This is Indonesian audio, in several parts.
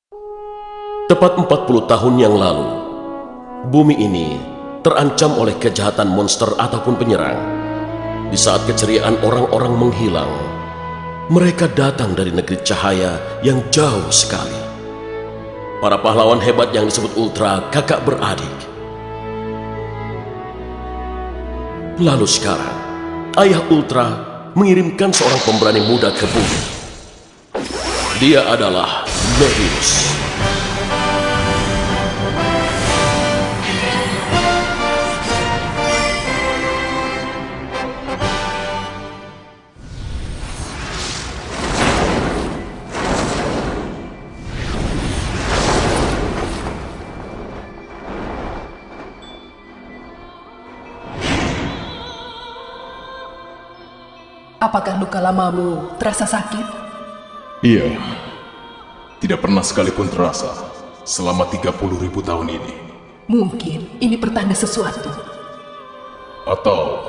Tepat 40 tahun yang lalu, bumi ini terancam oleh kejahatan monster ataupun penyerang. Di saat keceriaan orang-orang menghilang, mereka datang dari negeri cahaya yang jauh sekali. Para pahlawan hebat yang disebut Ultra, kakak beradik. Lalu sekarang, ayah Ultra mengirimkan seorang pemberani muda ke bumi. Dia adalah Mebius. Apakah luka lamamu terasa sakit? Iya, tidak pernah sekalipun terasa selama 30.000 tahun ini. Mungkin ini pertanda sesuatu. Atau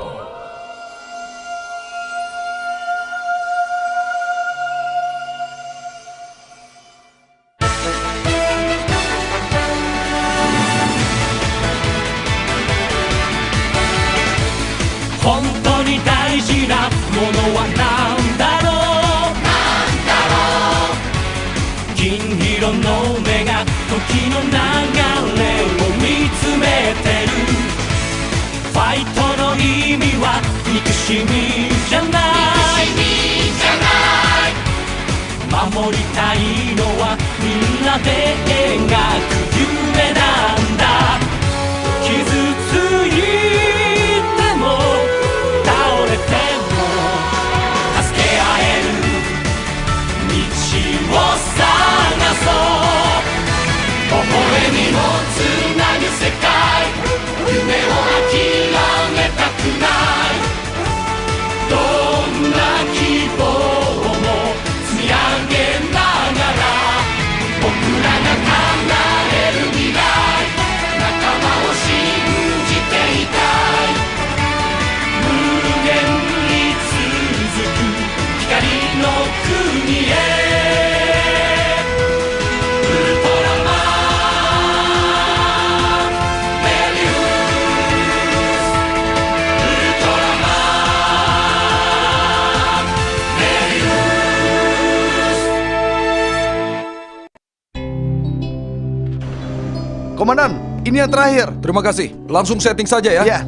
Komandan, ini yang terakhir. Terima kasih. Langsung setting saja ya. Iya.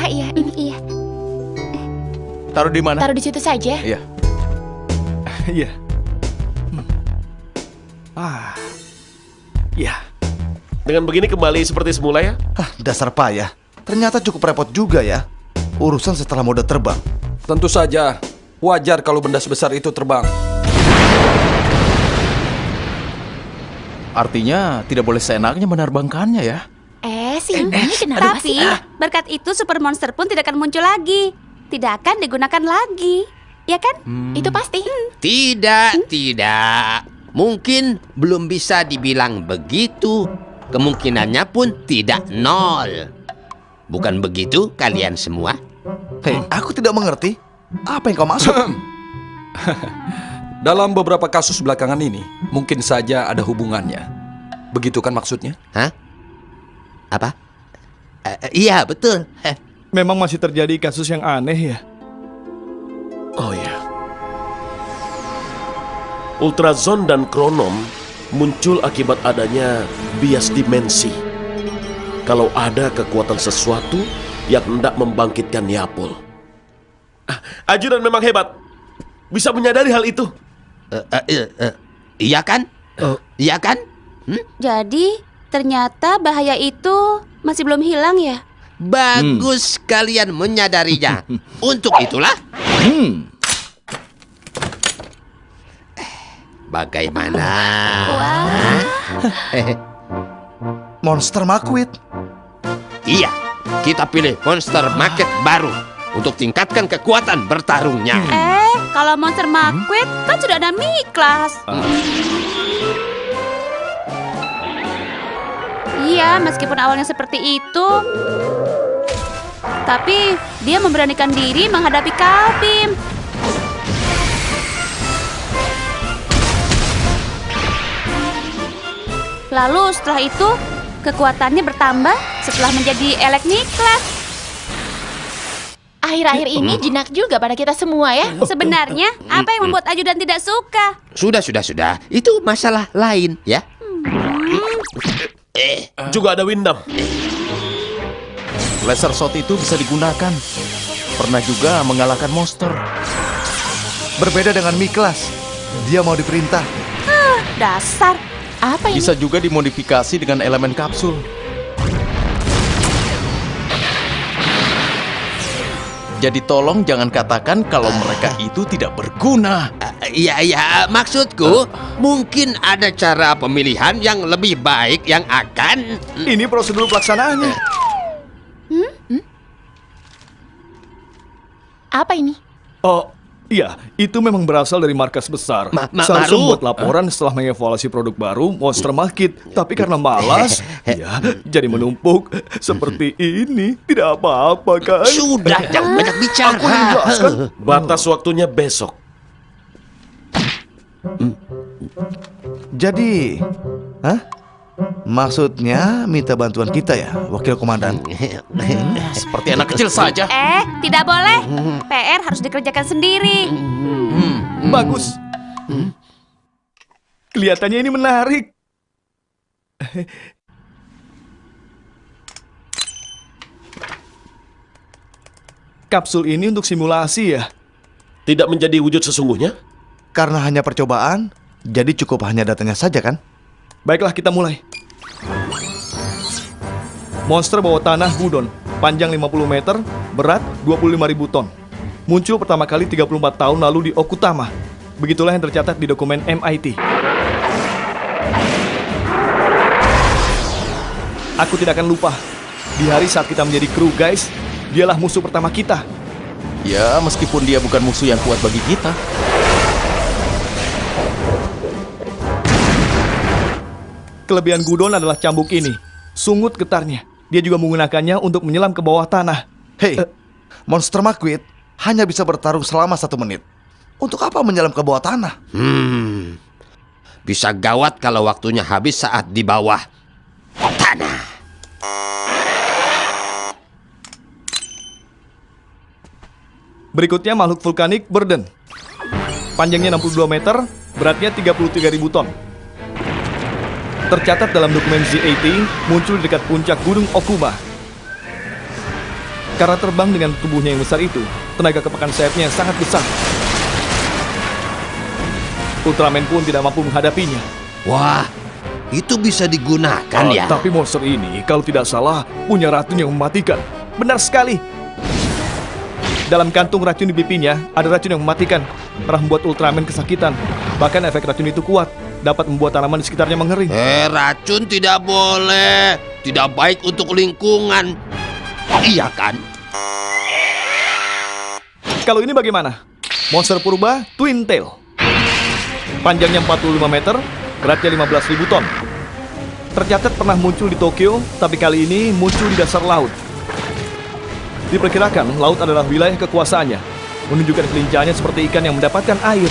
Iya, ini iya. Taruh di mana? Taruh di situ saja. Iya. Iya. Iya. Dengan begini kembali seperti semula ya? Dasar payah. Ternyata cukup repot juga ya. Urusan setelah mode terbang. Tentu saja. Wajar kalau benda sebesar itu terbang. Artinya tidak boleh seenaknya menerbangkannya ya. Sini kenapa Tapi sih? berkat itu super monster pun tidak akan muncul lagi. Tidak akan digunakan lagi. Ya kan? Itu pasti. Tidak. Mungkin belum bisa dibilang begitu. Kemungkinannya pun tidak nol. Bukan begitu kalian semua? Hei, aku tidak mengerti. Apa yang kau maksud? Dalam beberapa kasus belakangan ini, mungkin saja ada hubungannya. Begitu kan maksudnya? Hah? Apa? Iya, betul. Memang masih terjadi kasus yang aneh ya. Oh ya. Ultrazone dan kronom muncul akibat adanya bias dimensi. Kalau ada kekuatan sesuatu yang hendak membangkitkan Yapol. Ajudan memang hebat. Bisa menyadari hal itu. Iya kan? Iya kan? Jadi, ternyata bahaya itu masih belum hilang ya? Bagus kalian menyadarinya. Untuk itulah. Bagaimana? Monster Makwit. Iya, kita pilih monster market baru untuk tingkatkan kekuatan bertarungnya. Kalau monster Makwit kan sudah ada Miklas. Iya, meskipun awalnya seperti itu, tapi dia memberanikan diri menghadapi Kalbim. Lalu setelah itu, kekuatannya bertambah setelah menjadi Elek Niklas. Akhir-akhir ini jinak juga pada kita semua ya. Sebenarnya, apa yang membuat ajudan tidak suka? Sudah. Itu masalah lain ya. Juga ada Windam. Laser shot itu bisa digunakan. Pernah juga mengalahkan monster. Berbeda dengan Miklas. Dia mau diperintah. Dasar. Apa ini? Bisa juga dimodifikasi dengan elemen kapsul. Jadi tolong jangan katakan kalau mereka itu tidak berguna. Iya, maksudku mungkin ada cara pemilihan yang lebih baik yang akan... Ini prosedur pelaksanaannya. Apa ini? Oh, iya, itu memang berasal dari markas besar. Maru? Seharusnya membuat laporan setelah mengevaluasi produk baru Monster Market. Tapi karena malas, ya jadi menumpuk seperti ini. Tidak apa-apa kan? Sudah, jangan banyak bicara. Aku jelaskan. Batas waktunya besok. Jadi, maksudnya minta bantuan kita ya, Wakil Komandan? Seperti anak kecil saja. Tidak boleh. PR harus dikerjakan sendiri. Bagus. Kelihatannya ini menarik. Kapsul ini untuk simulasi ya? Tidak menjadi wujud sesungguhnya? Karena hanya percobaan, jadi cukup hanya datanya saja kan? Baiklah, kita mulai. Monster bawah tanah Gudon, panjang 50 meter, berat 25.000 ton. Muncul pertama kali 34 tahun lalu di Okutama. Begitulah yang tercatat di dokumen MIT. Aku tidak akan lupa. Di hari saat kita menjadi kru, guys, dialah musuh pertama kita. Ya, meskipun dia bukan musuh yang kuat bagi kita. Kelebihan Gudon adalah cambuk ini. Sungut getarnya. Dia juga menggunakannya untuk menyelam ke bawah tanah. Hei, Monster Market hanya bisa bertarung selama 1 menit. Untuk apa menyelam ke bawah tanah? Bisa gawat kalau waktunya habis saat di bawah tanah. Berikutnya makhluk vulkanik Burden. Panjangnya 62 meter, beratnya 33.000 ton. Tercatat dalam dokumen ZAT, muncul di dekat puncak Gunung Okuma. Karena terbang dengan tubuhnya yang besar itu, tenaga kepekan sayapnya sangat besar. Ultraman pun tidak mampu menghadapinya. Wah, itu bisa digunakan ya. Tapi monster ini, kalau tidak salah, punya racun yang mematikan. Benar sekali. Dalam kantung racun di pipinya, ada racun yang mematikan. Pernah membuat Ultraman kesakitan. Bahkan efek racun itu kuat. Dapat membuat tanaman di sekitarnya mengering. Racun tidak boleh. Tidak baik untuk lingkungan. Iya kan? Kalau ini bagaimana? Monster purba Twin Tail. Panjangnya 45 meter, beratnya 15.000 ton. Tercatat pernah muncul di Tokyo, tapi kali ini muncul di dasar laut. Diperkirakan laut adalah wilayah kekuasaannya, menunjukkan kelincahannya seperti ikan yang mendapatkan air.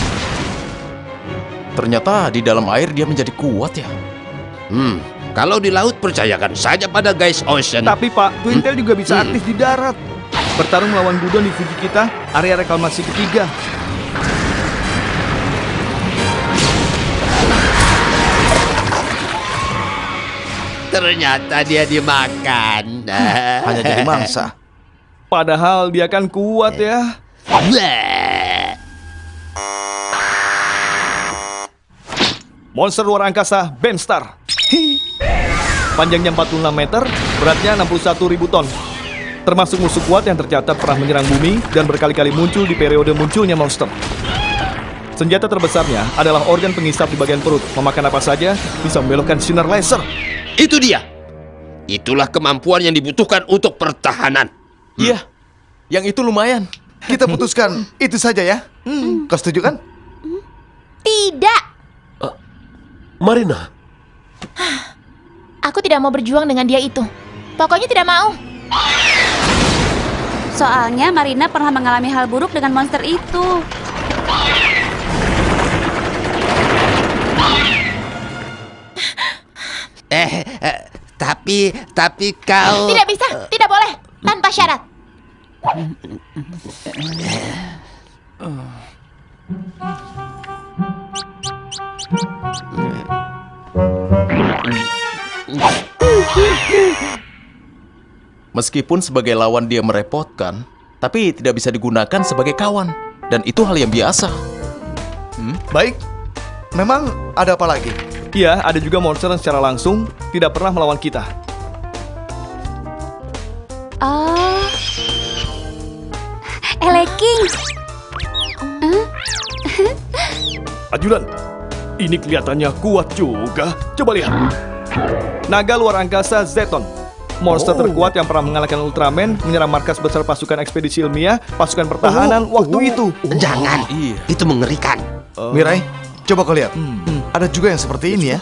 Ternyata di dalam air dia menjadi kuat ya. Kalau di laut percayakan saja pada guys Ocean. Tapi Pak, Twin Tail juga bisa aktif di darat. Bertarung melawan Gudon di Fuji kita, area reklamasi ketiga. Ternyata dia dimakan. Hanya jadi mangsa. Padahal dia kan kuat ya. Monster luar angkasa Benstar. Panjangnya 46 meter, beratnya 61.000 ton. Termasuk musuh kuat yang tercatat pernah menyerang bumi dan berkali-kali muncul di periode munculnya monster. Senjata terbesarnya adalah organ pengisap di bagian perut. Memakan apa saja bisa membelokkan sinar laser. Itu dia. Itulah kemampuan yang dibutuhkan untuk pertahanan. Iya, yang itu lumayan. Kita putuskan itu saja ya. Kau setuju kan? Tidak. Marina, Aku tidak mau berjuang dengan dia itu. Pokoknya tidak mau. Soalnya Marina pernah mengalami hal buruk dengan monster itu. Tapi kau... Tidak bisa, tidak boleh. Tanpa syarat. Meskipun sebagai lawan dia merepotkan, tapi tidak bisa digunakan sebagai kawan. Dan itu hal yang biasa. Baik, memang ada apa lagi? Iya, ada juga monster yang secara langsung tidak pernah melawan kita. Oh, Eleking. Ajudan, ini kelihatannya kuat juga. Coba lihat. Naga luar angkasa Zeton. Monster terkuat yang pernah mengalahkan Ultraman menyerang markas besar pasukan ekspedisi ilmiah, pasukan pertahanan waktu itu. Jangan, itu mengerikan. Mirai, coba kau lihat. Ada juga yang seperti ini ya.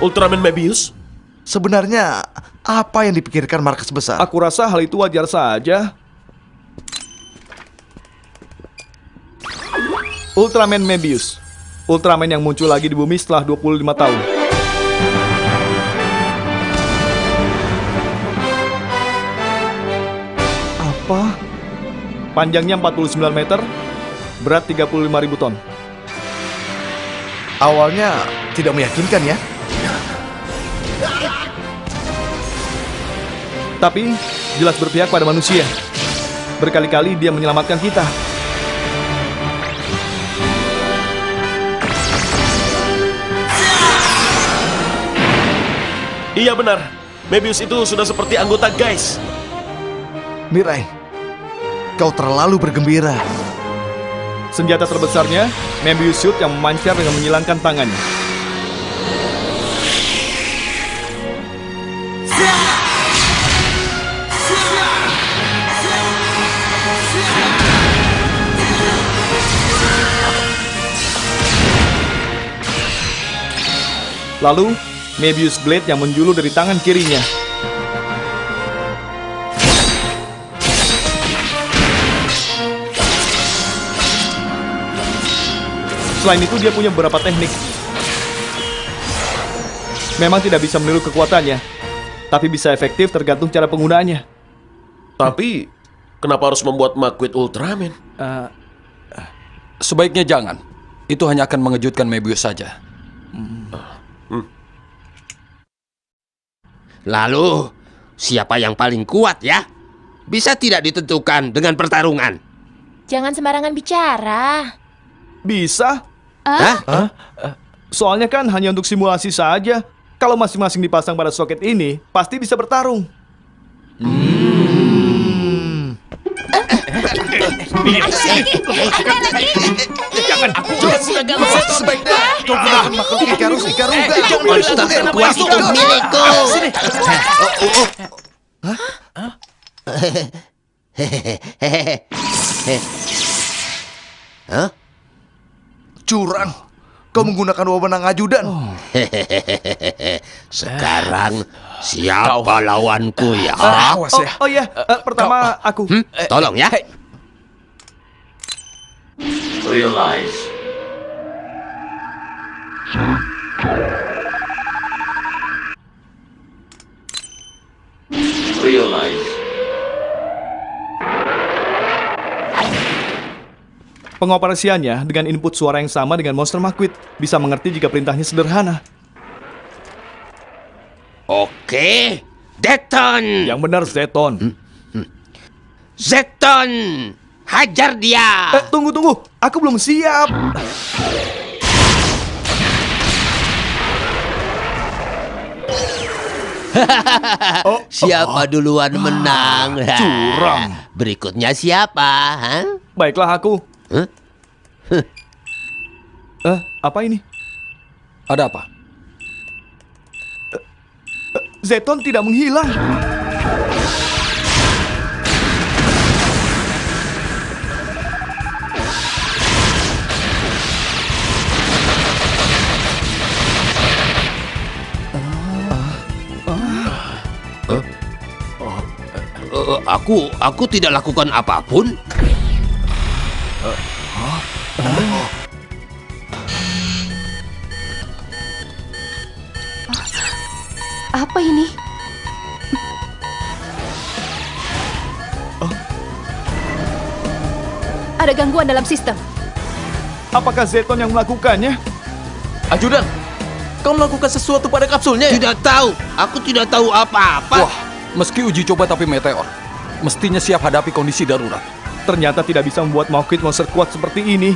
Ultraman Mebius? Sebenarnya apa yang dipikirkan markas besar? Aku rasa hal itu wajar saja. Ultraman Mebius. Ultraman yang muncul lagi di bumi setelah 25 tahun. Apa? Panjangnya 49 meter, berat 35.000 ton. Awalnya tidak meyakinkan ya. Tapi jelas berpihak pada manusia. Berkali-kali dia menyelamatkan kita. Iya benar, Mebius itu sudah seperti anggota guys. Mirai, kau terlalu bergembira. Senjata terbesarnya, Mebius Suit yang memancar dengan menyilangkan tangannya. Lalu, Mebius Blade yang menjulur dari tangan kirinya. Selain itu, dia punya beberapa teknik. Memang tidak bisa meniru kekuatannya, tapi bisa efektif tergantung cara penggunaannya. Tapi, kenapa harus membuat Maquid Ultraman? Sebaiknya jangan. Itu hanya akan mengejutkan Mebius saja. Lalu, siapa yang paling kuat ya? Bisa tidak ditentukan dengan pertarungan? Jangan sembarangan bicara. Bisa? Hah? Soalnya kan hanya untuk simulasi saja. Kalau masing-masing dipasang pada soket ini, pasti bisa bertarung. Jangan aku Sebaiknya kau gunakan makhluk Ikarus Ikaruga. monster terkuat itu milikku. Hah? Curang. Kau menggunakan wewenang ajudan. Sekarang siapa lawanku ya? Awas ya. Oh iya, pertama aku. Tolong ya. Realize. Pengoperasiannya dengan input suara yang sama dengan monster Maquid. Bisa mengerti jika perintahnya sederhana. Oke, Zeton. Yang benar, Zeton. Zeton, hajar dia. Tunggu. Aku belum siap. Siapa duluan menang? curang. Berikutnya siapa? Hah? Baiklah aku. Apa ini? Ada apa? Zeton tidak menghilang. Aku tidak lakukan apapun. Apa ini? Ada gangguan dalam sistem. Apakah Zeton yang melakukannya? Ajudan, kau melakukan sesuatu pada kapsulnya ya? Tidak tahu. Aku tidak tahu apa-apa. Wah, meski uji coba tapi meteor. Mestinya siap hadapi kondisi darurat. Ternyata tidak bisa membuat Mawkid monster kuat seperti ini.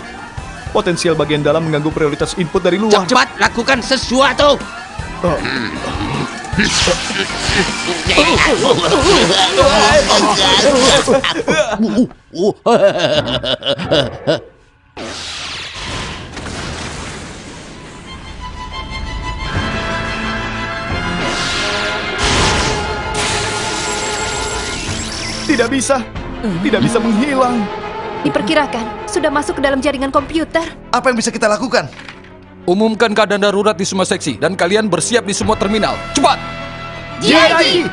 Potensial bagian dalam mengganggu prioritas input dari luar. Cepat lakukan sesuatu. Tidak bisa. Tidak bisa menghilang. Diperkirakan sudah masuk ke dalam jaringan komputer. Apa yang bisa kita lakukan? Umumkan keadaan darurat di semua seksi dan kalian bersiap di semua terminal. Cepat! GIG!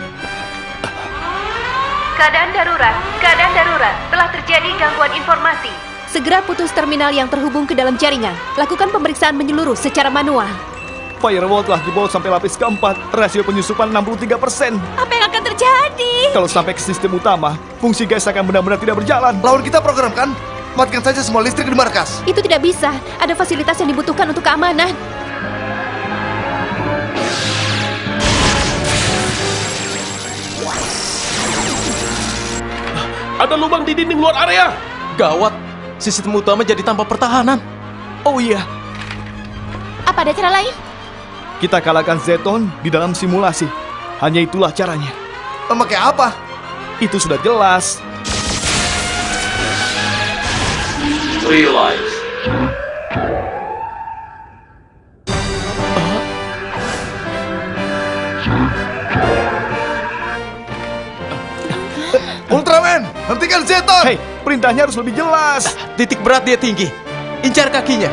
Keadaan darurat. Telah terjadi gangguan informasi. Segera putus terminal yang terhubung ke dalam jaringan. Lakukan pemeriksaan menyeluruh secara manual. Firewall telah jebol sampai lapis keempat. Rasio penyusupan 63%. Apa yang akan terjadi? Kalau sampai ke sistem utama, fungsi gas akan benar-benar tidak berjalan. Lawan kita program kan? Matikan saja semua listrik di markas. Itu tidak bisa. Ada fasilitas yang dibutuhkan untuk keamanan. Ada lubang di dinding luar area. Gawat, sistem utama jadi tanpa pertahanan. Oh iya, Apa ada cara lain? kita kalahkan Zeton di dalam simulasi. Hanya itulah caranya. Memakai apa? Itu sudah jelas. Ultraman, hentikan Zeton! Hei, perintahnya harus lebih jelas. Titik berat dia tinggi. Incar kakinya.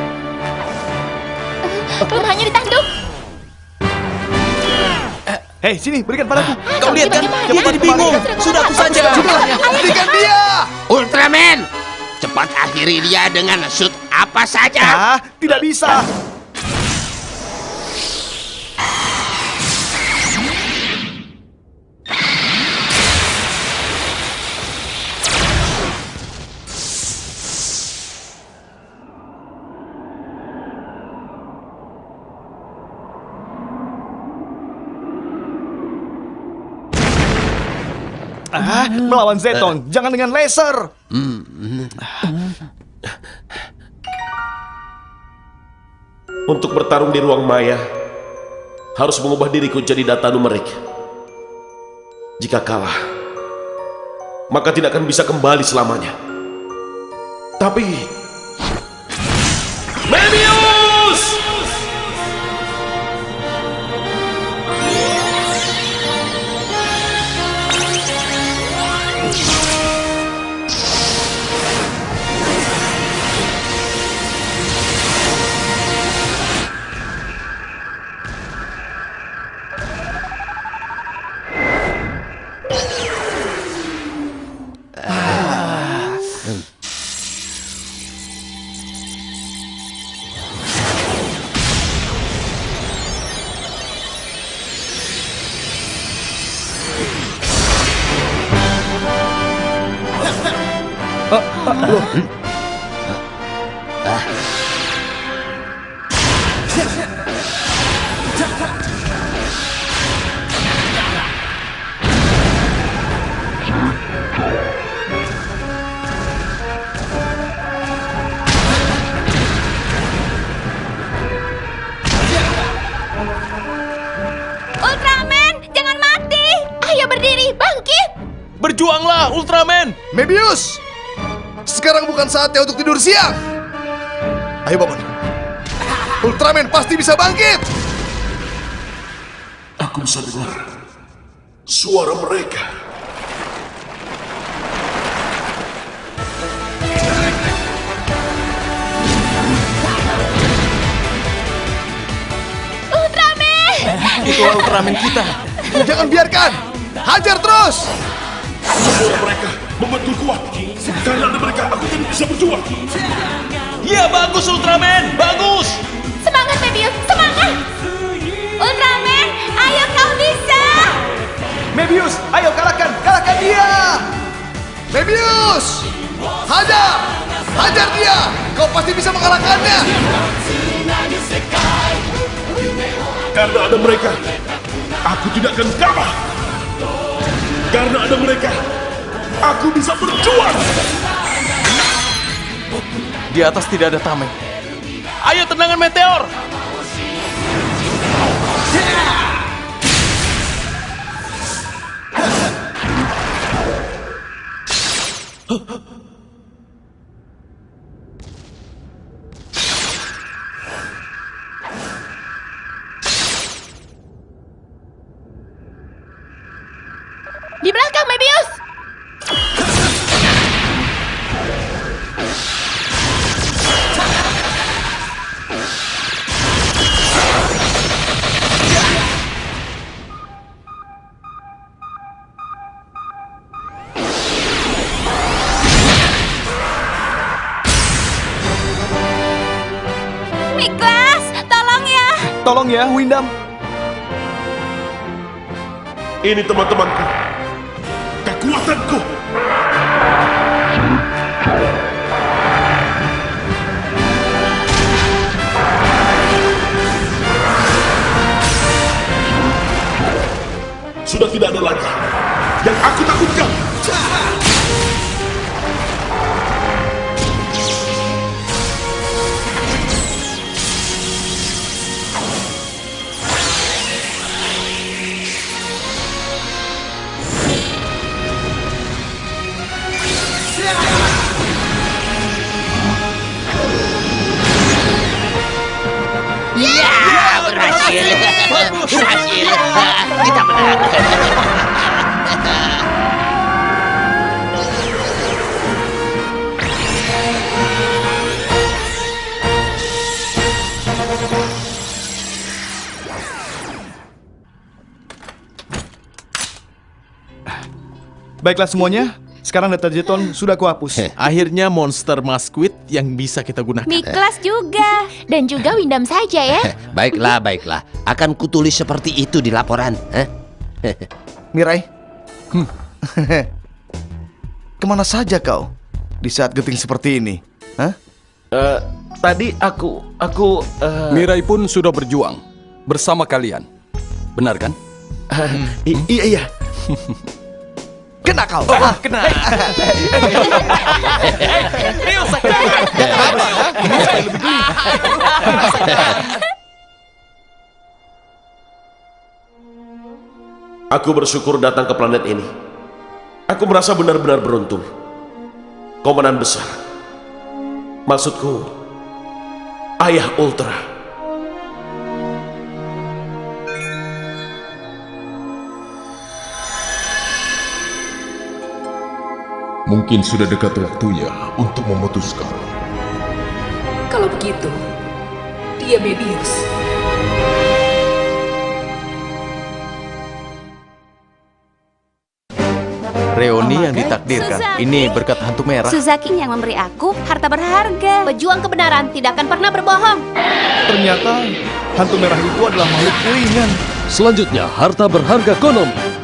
Lemahnya ditanduk. Hei, sini, berikan padaku. Kau lihat kan? bagaimana? Dia jadi bingung. Sudah aku saja. Hentikan dia! Ultraman, cepat akhiri dia dengan shoot apa saja. Tidak bisa. Melawan Zeton, jangan dengan laser. Untuk bertarung di ruang maya, harus mengubah diriku jadi data numerik. Jika kalah, maka tidak akan bisa kembali selamanya. Tapi... Mebius! Ultraman, jangan mati. Ayo berdiri, bangkit. Berjuanglah, Ultraman! Mebius! Sekarang bukan saatnya untuk tidur siang. Ayo bangun. Ultraman pasti bisa bangkit. Aku bisa dengar suara mereka. Ultraman! Itulah Ultraman kita. Jangan biarkan. Hajar terus. Suara mereka membantu kuat. Karena ada mereka, aku tidak bisa berjuang. Ya bagus, Ultraman! Bagus! Semangat, Mebius! Semangat! Ultraman, ayo kau bisa! pasti bisa mengalahkannya. Karena ada mereka, aku tidak akan kalah. Karena ada mereka, aku bisa berjuang. Di atas tidak ada tameng. Ayo tendangan meteor. Di belakang, Mebius! Miklas, tolong ya. Tolong ya, Windam. Ini teman-temanku, kekuatanku. Sudah tidak ada lagi yang aku takutkan. Berhasil. Berhasil. Kita menang. Baiklah semuanya, sekarang data jeton sudah kuhapus. Akhirnya monster Masquid yang bisa kita gunakan. Miklas juga. Dan juga Windam saja ya. Baiklah, baiklah. Akan kutulis seperti itu di laporan. Mirai, kemana saja kau di saat genting seperti ini? Hah? Tadi aku Mirai pun sudah berjuang bersama kalian. Benar kan? iya. Kena kau. Kena. Aku bersyukur datang ke planet ini. Aku merasa benar-benar beruntung. Komandan besar. Maksudku, Ayah Ultra. Mungkin sudah dekat waktunya untuk memutuskan. Kalau begitu, dia Mebius. Reuni yang ditakdirkan. Suzaki. Ini berkat hantu merah. Suzaki yang memberi aku harta berharga. Pejuang kebenaran tidak akan pernah berbohong. Ternyata hantu merah itu adalah makhluk ringan. Selanjutnya, harta berharga Konomi.